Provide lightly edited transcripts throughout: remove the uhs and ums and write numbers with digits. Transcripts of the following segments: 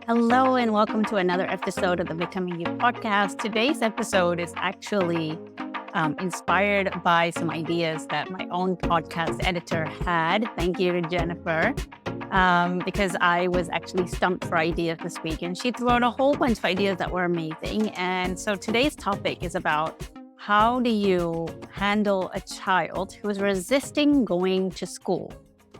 Hello, and welcome to another episode of the Becoming You podcast. Today's episode is actually inspired by some ideas that my own podcast editor had. Thank you to Jennifer, because I was actually stumped for ideas this week, and she threw out a whole bunch of ideas that were amazing. And so today's topic is about how do you handle a child who is resisting going to school?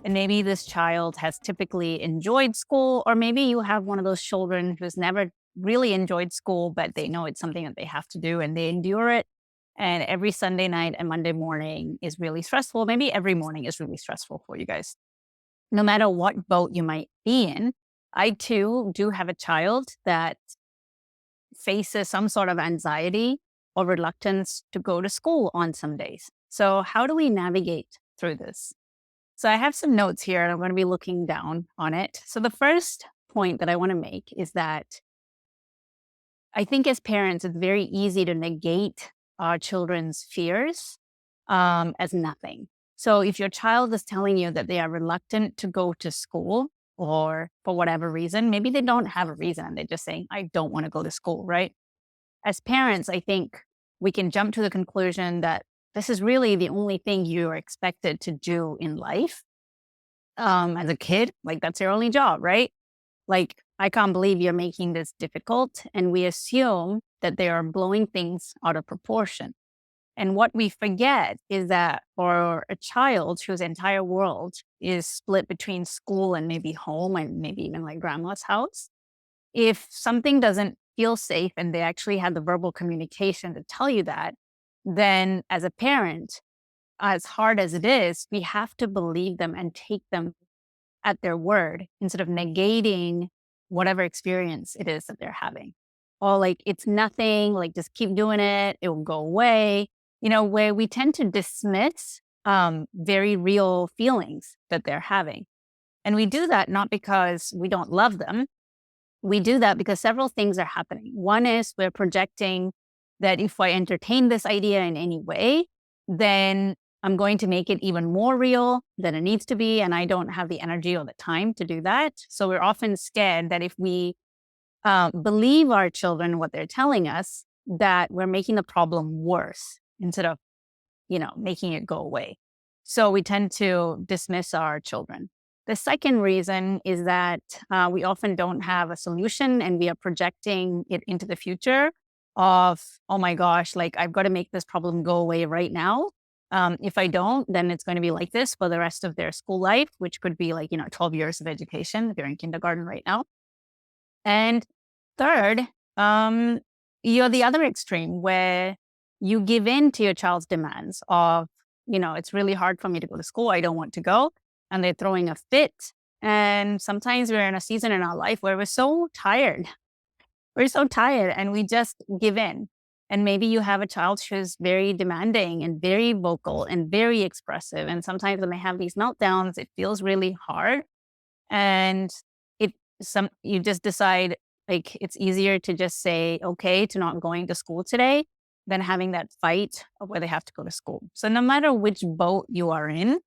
And maybe this child has typically enjoyed school, or maybe you have one of those children who's never really enjoyed school, but they know it's something that they have to do and they endure it. And every Sunday night and Monday morning is really stressful. Maybe every morning is really stressful for you guys. No matter what boat you might be in, I too do have a child that faces some sort of anxiety or reluctance to go to school on some days. So, how do we navigate through this? So I have some notes here and I'm going to be looking down on it. So the first point that I want to make is that I think as parents, it's very easy to negate our children's fears as nothing. So if your child is telling you that they are reluctant to go to school or for whatever reason, maybe they don't have a reason and they're just saying, I don't want to go to school, right? As parents, I think we can jump to the conclusion that this is really the only thing you're expected to do in life. As a kid, like that's your only job, right? Like, I can't believe you're making this difficult. And we assume that they are blowing things out of proportion. And what we forget is that for a child whose entire world is split between school and maybe home and maybe even like grandma's house, if something doesn't feel safe and they actually had the verbal communication to tell you that, then as a parent, as hard as it is, we have to believe them and take them at their word instead of negating whatever experience it is that they're having. Or like, it's nothing, like, just keep doing it, it will go away. Where we tend to dismiss very real feelings that they're having. And we do that not because we don't love them. We do that because several things are happening. One is we're projecting that if I entertain this idea in any way, then I'm going to make it even more real than it needs to be. And I don't have the energy or the time to do that. So we're often scared that if we believe our children what they're telling us, that we're making the problem worse instead of, making it go away. So we tend to dismiss our children. The second reason is that we often don't have a solution and we are projecting it into the future of, oh my gosh, like I've got to make this problem go away right now. If I don't, then it's going to be like this for the rest of their school life, which could be like, 12 years of education if you're in kindergarten right now. And third, you're the other extreme where you give in to your child's demands of, it's really hard for me to go to school. I don't want to go. And they're throwing a fit. And sometimes we're in a season in our life where we're so tired. We're so tired and we just give in. And maybe you have a child who's very demanding and very vocal and very expressive. And sometimes when they have these meltdowns, it feels really hard. And you just decide like it's easier to just say okay to not going to school today than having that fight of where they have to go to school. So no matter which boat you are in,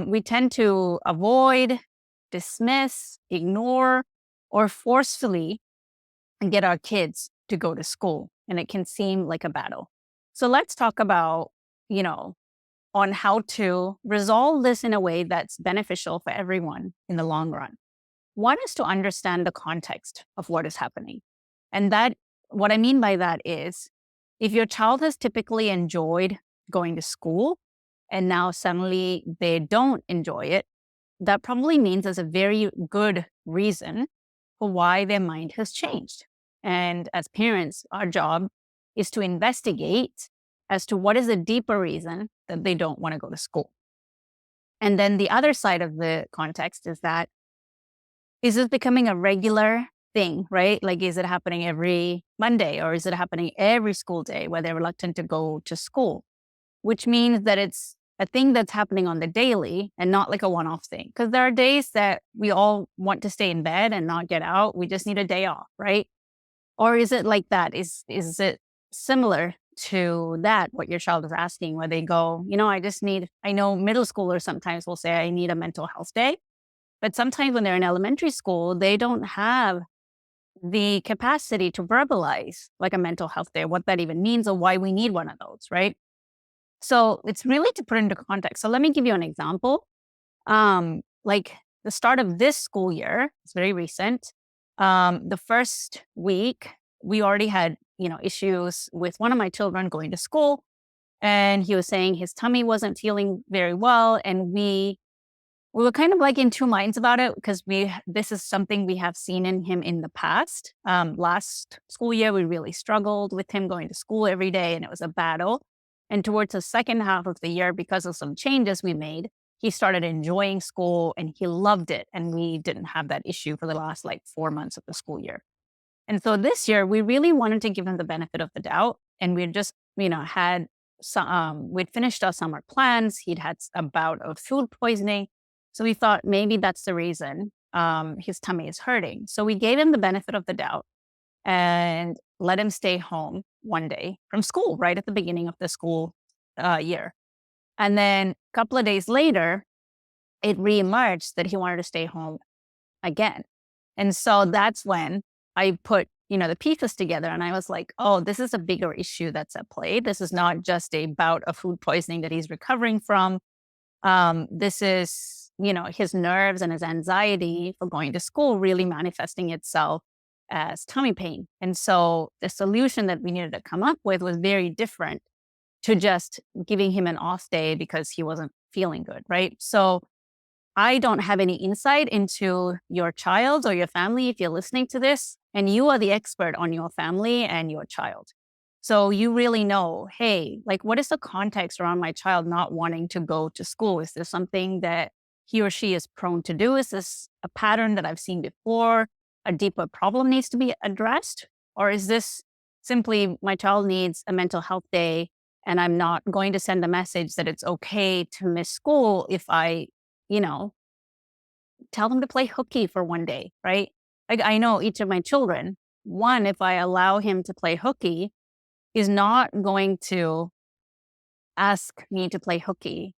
we tend to avoid, dismiss, ignore, or forcefully get our kids to go to school. And it can seem like a battle. So let's talk about, on how to resolve this in a way that's beneficial for everyone in the long run. One is to understand the context of what is happening. And what I mean by that is, if your child has typically enjoyed going to school and now suddenly they don't enjoy it, that probably means there's a very good reason for why their mind has changed. And as parents, our job is to investigate as to what is the deeper reason that they don't want to go to school. And then the other side of the context is that, is this becoming a regular thing, right? Like, is it happening every Monday or is it happening every school day where they're reluctant to go to school? Which means that it's a thing that's happening on the daily and not like a one-off thing. Because there are days that we all want to stay in bed and not get out. We just need a day off, right? Or is it like that? Is it similar to that, what your child is asking, where they go, I know middle schoolers sometimes will say, I need a mental health day. But sometimes when they're in elementary school, they don't have the capacity to verbalize like a mental health day, what that even means or why we need one of those, right? So it's really to put into context. So let me give you an example. Like the start of this school year, it's very recent. The first week, we already had, issues with one of my children going to school. And he was saying his tummy wasn't feeling very well. And we were kind of like in two minds about it because this is something we have seen in him in the past. Last school year, we really struggled with him going to school every day, and it was a battle. And towards the second half of the year, because of some changes we made, he started enjoying school and he loved it. And we didn't have that issue for the last like 4 months of the school year. And so this year, we really wanted to give him the benefit of the doubt. And we just, had some, we'd finished our summer plans. He'd had a bout of food poisoning. So we thought maybe that's the reason his tummy is hurting. So we gave him the benefit of the doubt and let him stay home one day from school right at the beginning of the school year. And then a couple of days later, it reemerged that he wanted to stay home again. And so that's when I put, the pieces together and I was like, oh, this is a bigger issue that's at play. This is not just a bout of food poisoning that he's recovering from. This is, his nerves and his anxiety for going to school really manifesting itself as tummy pain. And so the solution that we needed to come up with was very different to just giving him an off day because he wasn't feeling good, right? So I don't have any insight into your child or your family if you're listening to this, and you are the expert on your family and your child. So you really know, hey, like what is the context around my child not wanting to go to school? Is there something that he or she is prone to do? Is this a pattern that I've seen before? A deeper problem needs to be addressed? Or is this simply my child needs a mental health day and I'm not going to send a message that it's okay to miss school if I tell them to play hooky for one day, right? Like I know each of my children, one, if I allow him to play hooky, is not going to ask me to play hooky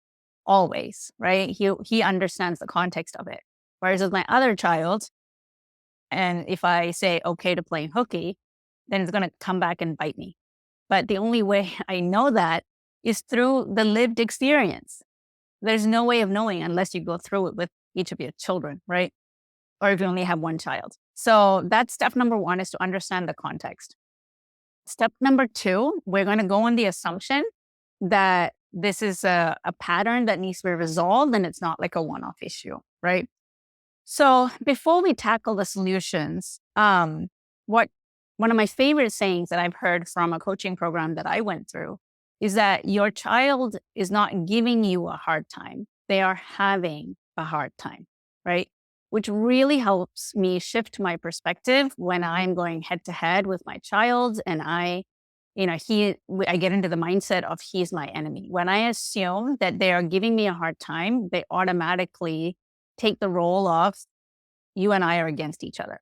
always, right? He understands the context of it. Whereas with my other child, and if I say okay to play hooky, then it's gonna come back and bite me. But the only way I know that is through the lived experience. There's no way of knowing unless you go through it with each of your children, right? Or if you only have one child. So that's step number one, is to understand the context. Step number two, we're going to go on the assumption that this is a pattern that needs to be resolved and it's not like a one-off issue, right? So before we tackle the solutions, what one of my favorite sayings that I've heard from a coaching program that I went through is that your child is not giving you a hard time. They are having a hard time, right? Which really helps me shift my perspective when I'm going head to head with my child and I get into the mindset of he's my enemy. When I assume that they are giving me a hard time, they automatically take the role of you and I are against each other.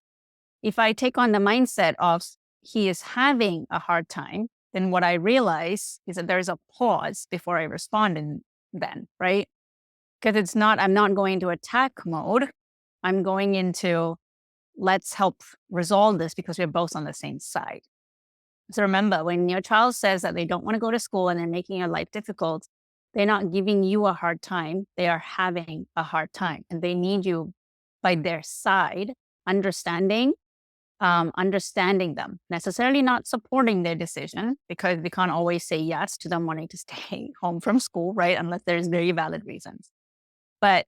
If I take on the mindset of he is having a hard time, then what I realize is that there's a pause before I respond and then, right? Because I'm not going to attack mode. I'm going into let's help resolve this because we're both on the same side. So remember, when your child says that they don't want to go to school and they're making your life difficult, they're not giving you a hard time. They are having a hard time and they need you by their side, understanding them, necessarily not supporting their decision because we can't always say yes to them wanting to stay home from school, right? Unless there's very valid reasons. But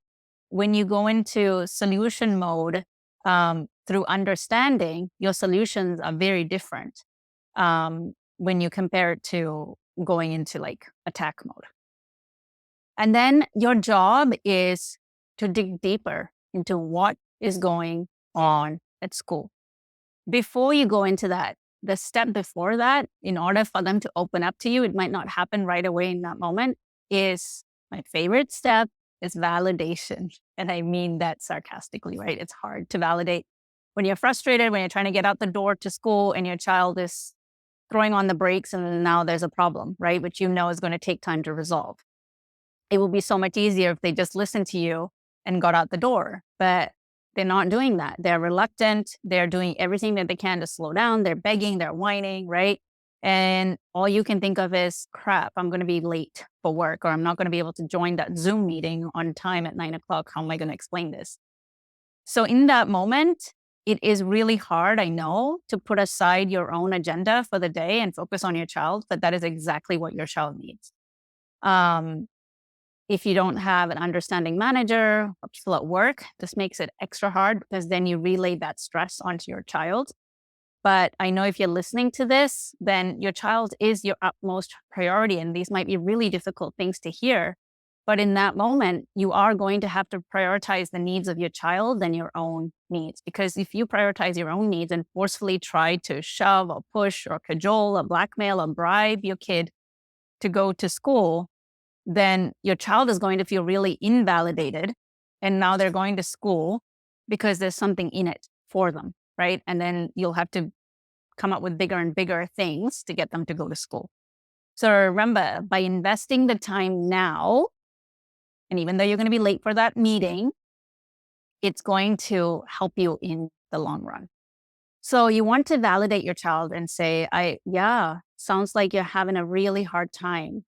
when you go into solution mode through understanding, your solutions are very different when you compare it to going into like attack mode. And then your job is to dig deeper into what is going on at school. Before you go into that, the step before that, in order for them to open up to you, it might not happen right away in that moment, is my favorite step is validation. And I mean that sarcastically, right? It's hard to validate when you're frustrated, when you're trying to get out the door to school and your child is throwing on the brakes and now there's a problem, right? Which you know is going to take time to resolve. It will be so much easier if they just listened to you and got out the door. But they're not doing that. They're reluctant. They're doing everything that they can to slow down. They're begging, they're whining, right? And all you can think of is, crap, I'm going to be late for work, or I'm not going to be able to join that Zoom meeting on time at 9 o'clock. How am I going to explain this? So in that moment, it is really hard, I know, to put aside your own agenda for the day and focus on your child, but that is exactly what your child needs. Um, if you don't have an understanding manager or people at work, this makes it extra hard because then you relay that stress onto your child. But I know if you're listening to this, then your child is your utmost priority. And these might be really difficult things to hear. But in that moment, you are going to have to prioritize the needs of your child than your own needs. Because if you prioritize your own needs and forcefully try to shove or push or cajole or blackmail or bribe your kid to go to school, then your child is going to feel really invalidated. And now they're going to school because there's something in it for them, right? And then you'll have to come up with bigger and bigger things to get them to go to school. So remember, by investing the time now, and even though you're going to be late for that meeting, it's going to help you in the long run. So you want to validate your child and say, yeah, sounds like you're having a really hard time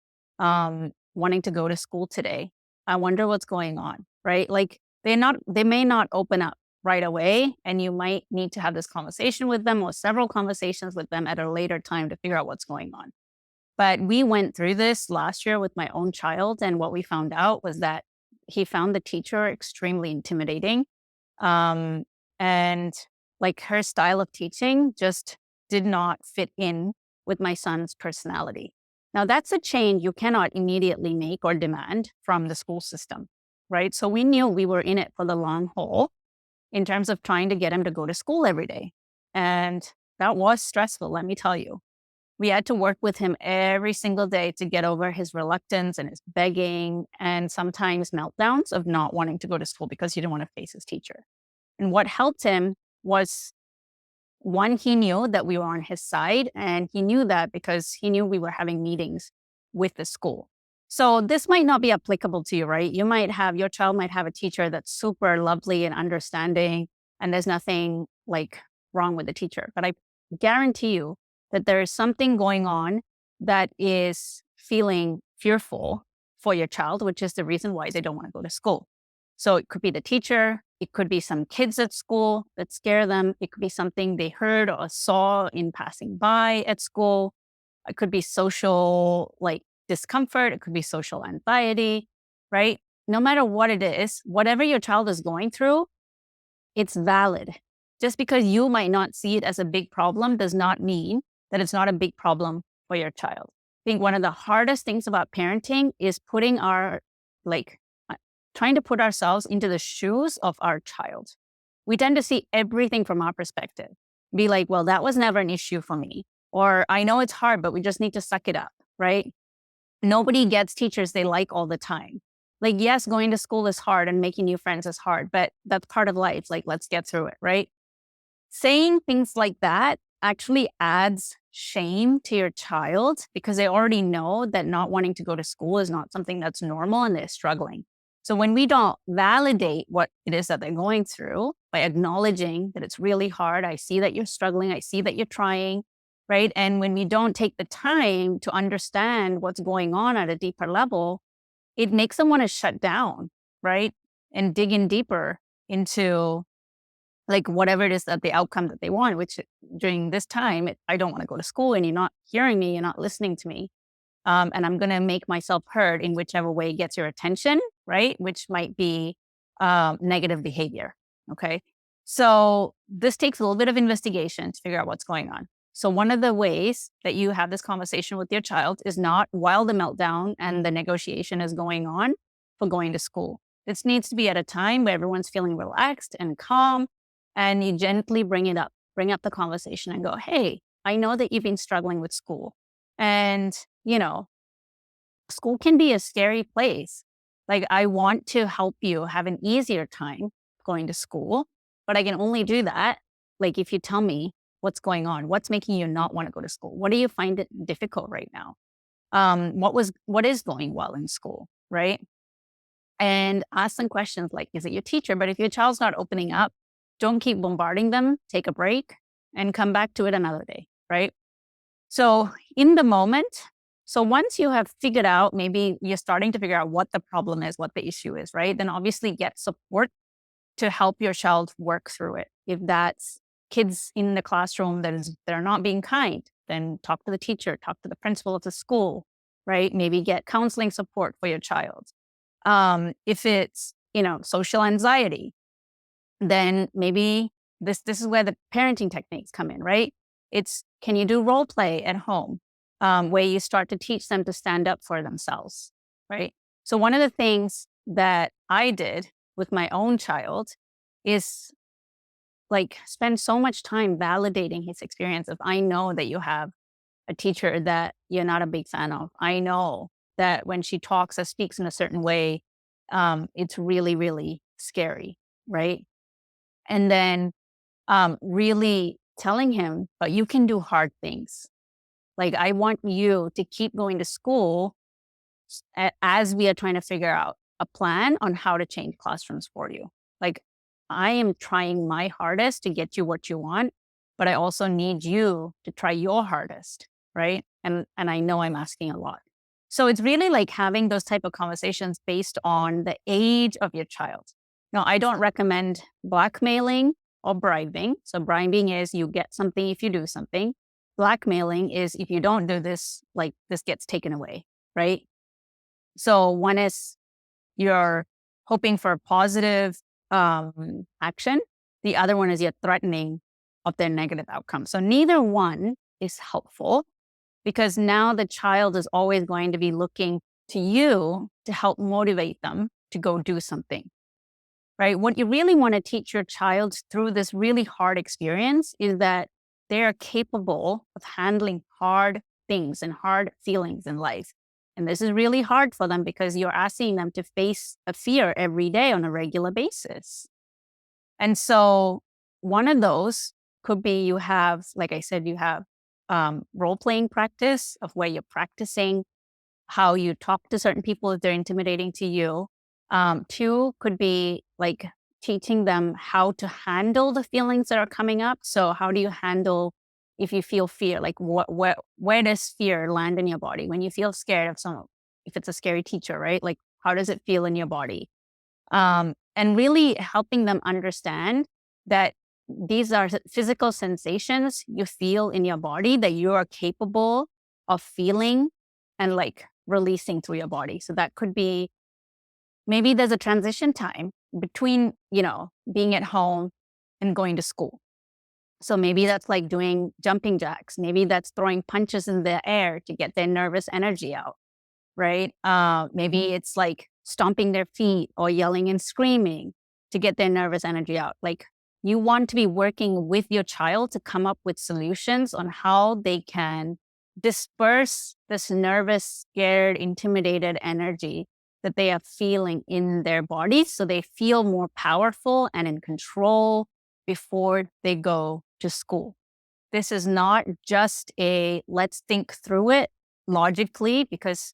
wanting to go to school today. I wonder what's going on, right? Like they may not open up right away, and you might need to have this conversation with them or several conversations with them at a later time to figure out what's going on. But we went through this last year with my own child, and what we found out was that he found the teacher extremely intimidating. Um, and like her style of teaching just did not fit in with my son's personality. Now, that's a change you cannot immediately make or demand from the school system, right? So we knew we were in it for the long haul in terms of trying to get him to go to school every day. And that was stressful, let me tell you. We had to work with him every single day to get over his reluctance and his begging and sometimes meltdowns of not wanting to go to school because he didn't want to face his teacher. And what helped him was, one, he knew that we were on his side, and he knew that because he knew we were having meetings with the school. So this might not be applicable to you, right? Your child might have a teacher that's super lovely and understanding, and there's nothing like wrong with the teacher. But I guarantee you that there is something going on that is feeling fearful for your child, which is the reason why they don't want to go to school. So it could be the teacher, it could be some kids at school that scare them, it could be something they heard or saw in passing by at school, it could be social discomfort, it could be social anxiety, right? No matter what it is, whatever your child is going through, it's valid. Just because you might not see it as a big problem does not mean that it's not a big problem for your child. I think one of the hardest things about parenting is trying to put ourselves into the shoes of our child. We tend to see everything from our perspective. Be like, well, that was never an issue for me. Or I know it's hard, but we just need to suck it up, right? Nobody gets teachers they like all the time. Like, yes, going to school is hard and making new friends is hard, but that's part of life. Like, let's get through it, right? Saying things like that actually adds shame to your child because they already know that not wanting to go to school is not something that's normal and they're struggling. So when we don't validate what it is that they're going through by acknowledging that it's really hard, I see that you're struggling, I see that you're trying, right? And when we don't take the time to understand what's going on at a deeper level, it makes them want to shut down, right? And dig in deeper into whatever it is that the outcome that they want, which during this time, I don't want to go to school and you're not hearing me, you're not listening to me. And I'm going to make myself heard in whichever way gets your attention, right? Which might be negative behavior, okay? So this takes a little bit of investigation to figure out what's going on. So one of the ways that you have this conversation with your child is not while the meltdown and the negotiation is going on for going to school. This needs to be at a time where everyone's feeling relaxed and calm, and you gently bring up the conversation and go, hey, I know that you've been struggling with school. And, school can be a scary place. Like, I want to help you have an easier time going to school, but I can only do that, if you tell me what's going on, what's making you not want to go to school? What do you find it difficult right now? What is going well in school, right? and ask them questions like, is it your teacher? But if your child's not opening up, don't keep bombarding them, take a break and come back to it another day, right? So in the moment, so once you have figured out, maybe you're starting to figure out what the problem is, what the issue is, right? Then obviously get support to help your child work through it. If that's kids in the classroom that are not being kind, then talk to the teacher, talk to the principal of the school, right? Maybe get counseling support for your child. If it's, social anxiety, then maybe this is where the parenting techniques come in, right? It's, can you do role play at home, where you start to teach them to stand up for themselves, right? So one of the things that I did with my own child is like spend so much time validating his experience of, I know that you have a teacher that you're not a big fan of. I know that when she talks or speaks in a certain way, it's really, really scary, right? And then really telling him, but you can do hard things. Like, I want you to keep going to school as we are trying to figure out a plan on how to change classrooms for you. Like, I am trying my hardest to get you what you want, but I also need you to try your hardest, right? And I know I'm asking a lot. So it's really like having those type of conversations based on the age of your child. Now, I don't recommend blackmailing or bribing. So bribing is you get something if you do something. Blackmailing is if you don't do this, like this gets taken away, right? So one is you're hoping for positive action. The other one is you're threatening of their negative outcome. So neither one is helpful because now the child is always going to be looking to you to help motivate them to go do something, right? What you really want to teach your child through this really hard experience is that they are capable of handling hard things and hard feelings in life. And this is really hard for them because you're asking them to face a fear every day on a regular basis. And so one of those could be you have, like I said, you have role-playing practice of where you're practicing how you talk to certain people if they're intimidating to you. Two could be like teaching them how to handle the feelings that are coming up. So how do you handle if you feel fear? Like where does fear land in your body? When you feel scared of someone, if it's a scary teacher, right? Like how does it feel in your body? And really helping them understand that these are physical sensations you feel in your body that you are capable of feeling and like releasing through your body. So that could be maybe there's a transition time between, being at home and going to school. So maybe that's like doing jumping jacks. Maybe that's throwing punches in the air to get their nervous energy out, right? Maybe it's like stomping their feet or yelling and screaming to get their nervous energy out. Like you want to be working with your child to come up with solutions on how they can disperse this nervous, scared, intimidated energy that they are feeling in their bodies so they feel more powerful and in control before they go to school. This is not just a let's think through it logically, because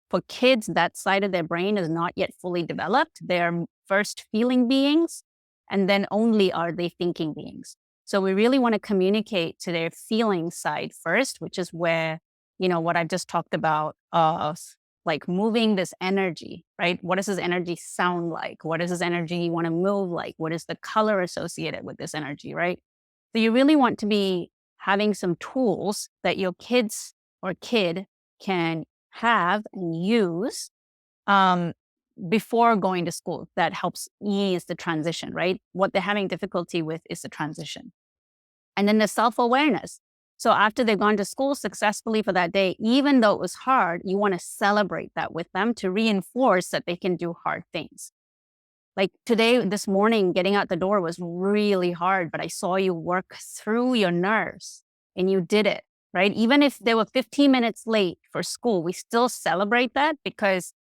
for kids, that side of their brain is not yet fully developed. They're first feeling beings, and then only are they thinking beings. So we really want to communicate to their feeling side first, which is where, what I've just talked about of like moving this energy, right? What does this energy sound like? What does this energy you want to move like? What is the color associated with this energy, right? So you really want to be having some tools that your kids or kid can have and use before going to school that helps ease the transition, right? What they're having difficulty with is the transition. And then the self-awareness. So after they've gone to school successfully for that day, even though it was hard, you want to celebrate that with them to reinforce that they can do hard things. Like today, this morning, getting out the door was really hard, but I saw you work through your nerves and you did it, right? Even if they were 15 minutes late for school, we still celebrate that because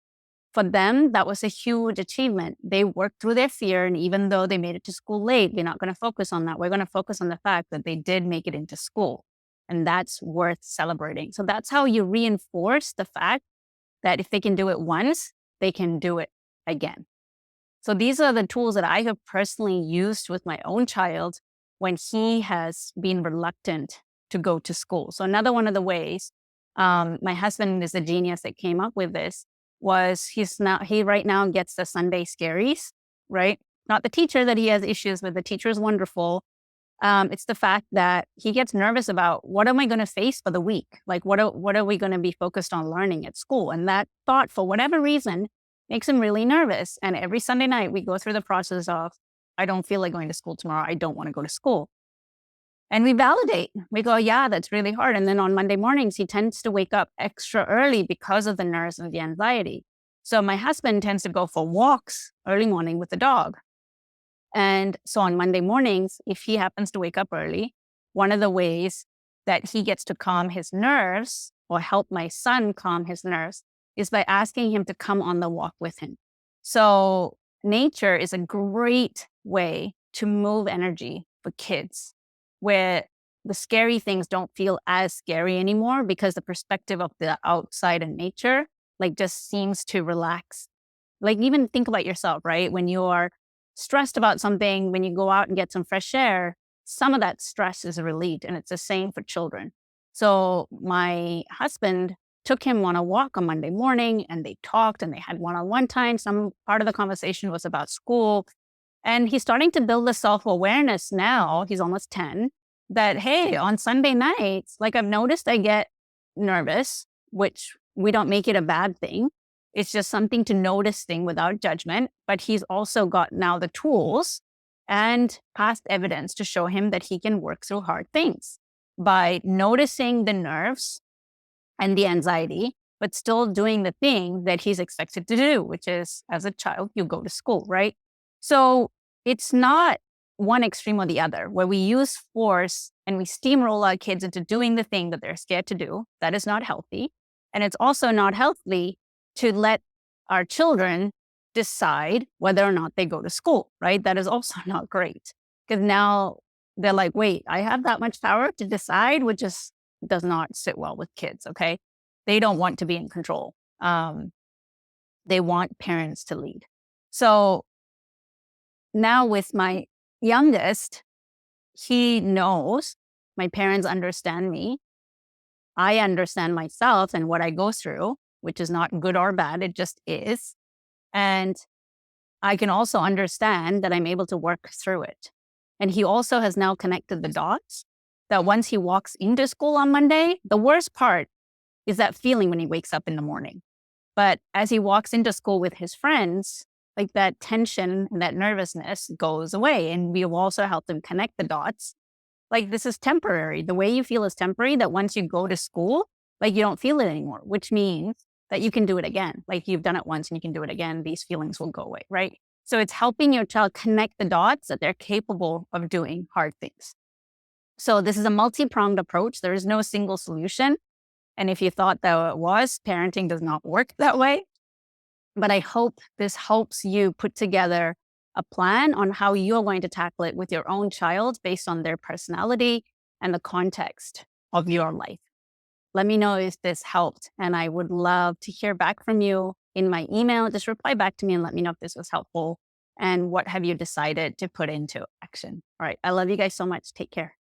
for them, that was a huge achievement. They worked through their fear. And even though they made it to school late, we're not going to focus on that. We're going to focus on the fact that they did make it into school. And that's worth celebrating. So that's how you reinforce the fact that if they can do it once, they can do it again. So these are the tools that I have personally used with my own child when he has been reluctant to go to school. So another one of the ways, my husband is the genius that came up with this, was he right now gets the Sunday scaries, right? Not the teacher that he has issues with. The teacher is wonderful. It's the fact that he gets nervous about, what am I going to face for the week? Like, what are we going to be focused on learning at school? And that thought, for whatever reason, makes him really nervous. And every Sunday night, we go through the process of, I don't feel like going to school tomorrow. I don't want to go to school. And we validate. We go, yeah, that's really hard. And then on Monday mornings, he tends to wake up extra early because of the nerves and the anxiety. So my husband tends to go for walks early morning with the dog. And so on Monday mornings, if he happens to wake up early, one of the ways that he gets to calm his nerves or help my son calm his nerves is by asking him to come on the walk with him. So nature is a great way to move energy for kids, where the scary things don't feel as scary anymore because the perspective of the outside and nature like just seems to relax. Like, even think about yourself, right? When you are stressed about something, when you go out and get some fresh air, some of that stress is relieved. And it's the same for children. So my husband took him on a walk on Monday morning, and they talked and they had one-on-one time. Some part of the conversation was about school. And he's starting to build the self-awareness now, he's almost 10, that, hey, on Sunday nights, like, I've noticed I get nervous, which we don't make it a bad thing. It's just something to notice thing without judgment. But he's also got now the tools and past evidence to show him that he can work through hard things by noticing the nerves and the anxiety, but still doing the thing that he's expected to do, which is, as a child, you go to school, right? So it's not one extreme or the other, where we use force and we steamroll our kids into doing the thing that they're scared to do. That is not healthy. And it's also not healthy to let our children decide whether or not they go to school, right? That is also not great, because now they're like, wait, I have that much power to decide, which just does not sit well with kids, okay? They don't want to be in control. They want parents to lead. So now with my youngest, he knows my parents understand me. I understand myself and what I go through, which is not good or bad. It just is. And I can also understand that I'm able to work through it. And he also has now connected the dots that once he walks into school on Monday, the worst part is that feeling when he wakes up in the morning. But as he walks into school with his friends, like, that tension and that nervousness goes away. And we have also helped him connect the dots. Like, this is temporary. The way you feel is temporary, that once you go to school, like, you don't feel it anymore, which means that you can do it again. Like, you've done it once and you can do it again. These feelings will go away, right? So it's helping your child connect the dots that they're capable of doing hard things. So this is a multi-pronged approach. There is no single solution. And if you thought that it was, parenting does not work that way. But I hope this helps you put together a plan on how you're going to tackle it with your own child based on their personality and the context of your life. Let me know if this helped, and I would love to hear back from you in my email. Just reply back to me and let me know if this was helpful and what have you decided to put into action. All right. I love you guys so much. Take care.